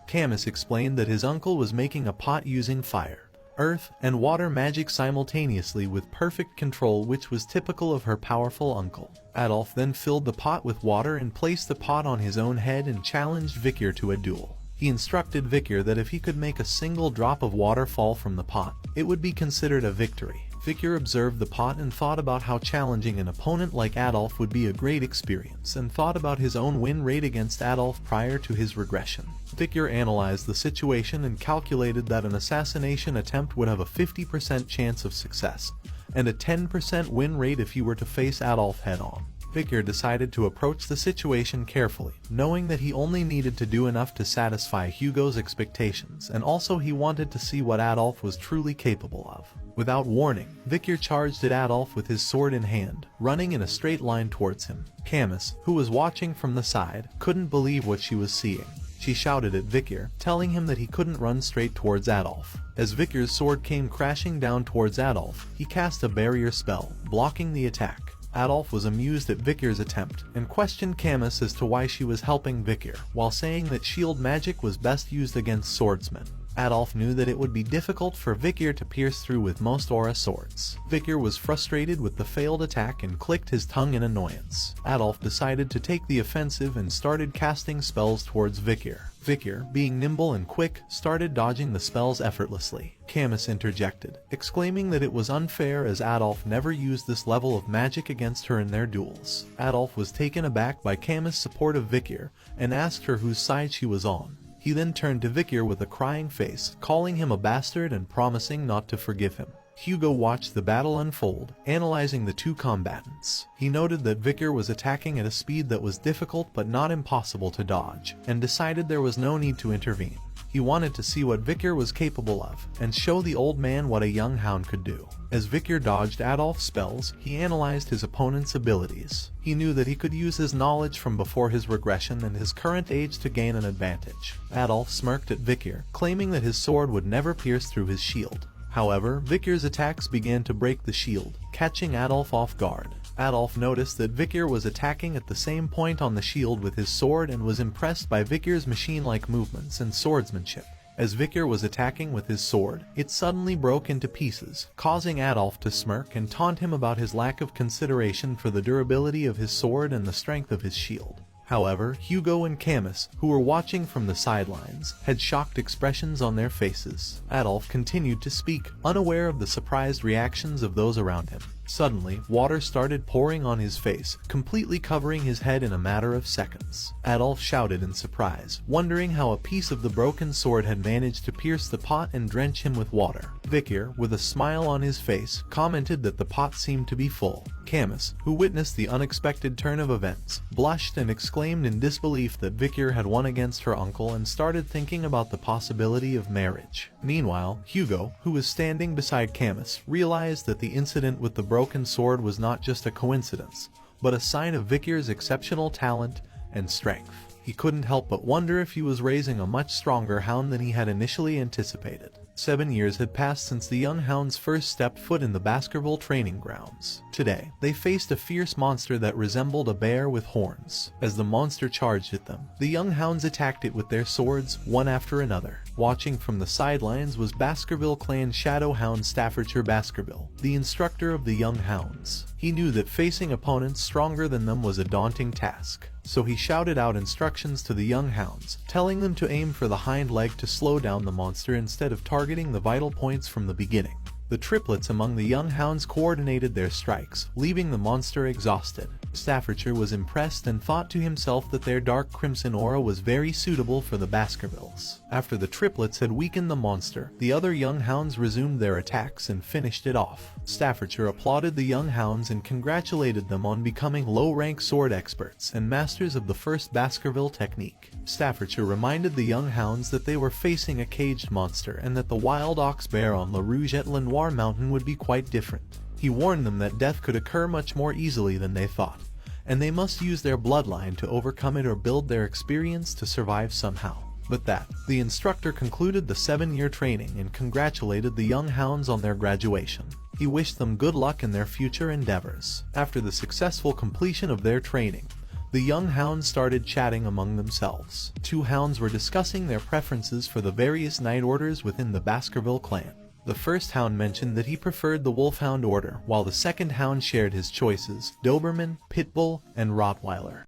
Camus explained that his uncle was making a pot using fire, earth, and water magic simultaneously with perfect control, which was typical of her powerful uncle. Adolf then filled the pot with water and placed the pot on his own head and challenged Bichir to a duel. He instructed Bichir that if he could make a single drop of water fall from the pot, it would be considered a victory. Bichir observed the pot and thought about how challenging an opponent like Adolf would be a great experience, and thought about his own win rate against Adolf prior to his regression. Bichir analyzed the situation and calculated that an assassination attempt would have a 50% chance of success, and a 10% win rate if he were to face Adolf head-on. Bichir decided to approach the situation carefully, knowing that he only needed to do enough to satisfy Hugo's expectations, and also he wanted to see what Adolf was truly capable of. Without warning, Bichir charged at Adolf with his sword in hand, running in a straight line towards him. Camus, who was watching from the side, couldn't believe what she was seeing. She shouted at Bichir, telling him that he couldn't run straight towards Adolf. As Bichir's sword came crashing down towards Adolf, he cast a barrier spell, blocking the attack. Adolf was amused at Bichir's attempt, and questioned Camus as to why she was helping Bichir, while saying that shield magic was best used against swordsmen. Adolf knew that it would be difficult for Bichir to pierce through with most aura swords. Bichir was frustrated with the failed attack and clicked his tongue in annoyance. Adolf decided to take the offensive and started casting spells towards Bichir. Bichir, being nimble and quick, started dodging the spells effortlessly. Camus interjected, exclaiming that it was unfair as Adolf never used this level of magic against her in their duels. Adolf was taken aback by Camus' support of Bichir, and asked her whose side she was on. He then turned to Bichir with a crying face, calling him a bastard and promising not to forgive him. Hugo watched the battle unfold, analyzing the two combatants. He noted that Bichir was attacking at a speed that was difficult but not impossible to dodge, and decided there was no need to intervene. He wanted to see what Bichir was capable of, and show the old man what a young hound could do. As Bichir dodged Adolf's spells, he analyzed his opponent's abilities. He knew that he could use his knowledge from before his regression and his current age to gain an advantage. Adolf smirked at Bichir, claiming that his sword would never pierce through his shield. However, Bichir's attacks began to break the shield, catching Adolf off guard. Adolf noticed that Bichir was attacking at the same point on the shield with his sword and was impressed by Bichir's machine-like movements and swordsmanship. As Bichir was attacking with his sword, it suddenly broke into pieces, causing Adolf to smirk and taunt him about his lack of consideration for the durability of his sword and the strength of his shield. However, Hugo and Camus, who were watching from the sidelines, had shocked expressions on their faces. Adolf continued to speak, unaware of the surprised reactions of those around him. Suddenly, water started pouring on his face, completely covering his head in a matter of seconds. Adolf shouted in surprise, wondering how a piece of the broken sword had managed to pierce the pot and drench him with water. Bichir, with a smile on his face, commented that the pot seemed to be full. Camus, who witnessed the unexpected turn of events, blushed and exclaimed in disbelief that Bichir had won against her uncle and started thinking about the possibility of marriage. Meanwhile, Hugo, who was standing beside Camus, realized that the incident with the broken sword was not just a coincidence, but a sign of Bichir's exceptional talent and strength. He couldn't help but wonder if he was raising a much stronger hound than he had initially anticipated. 7 years had passed since the young hounds first stepped foot in the Baskerville training grounds. Today, they faced a fierce monster that resembled a bear with horns. As the monster charged at them, the young hounds attacked it with their swords, one after another. Watching from the sidelines was Baskerville Clan Shadow Hound Staffordshire Baskerville, the instructor of the young hounds. He knew that facing opponents stronger than them was a daunting task, so he shouted out instructions to the young hounds, telling them to aim for the hind leg to slow down the monster instead of targeting the vital points from the beginning. The triplets among the young hounds coordinated their strikes, leaving the monster exhausted. Staffordshire was impressed and thought to himself that their dark crimson aura was very suitable for the Baskervilles. After the triplets had weakened the monster, the other young hounds resumed their attacks and finished it off. Staffordshire applauded the young hounds and congratulated them on becoming low-rank sword experts and masters of the first Baskerville technique. Staffordshire reminded the young hounds that they were facing a caged monster and that the wild ox bear on La Rouge-et-Lenoir Mountain would be quite different. He warned them that death could occur much more easily than they thought, and they must use their bloodline to overcome it or build their experience to survive somehow. But the instructor concluded the 7-year training and congratulated the young hounds on their graduation. He wished them good luck in their future endeavors. After the successful completion of their training, The young hounds started chatting among themselves. Two hounds were discussing their preferences for the various night orders within the Baskerville clan. The first hound mentioned that he preferred the Wolfhound order, while the second hound shared his choices, Doberman, Pitbull, and Rottweiler.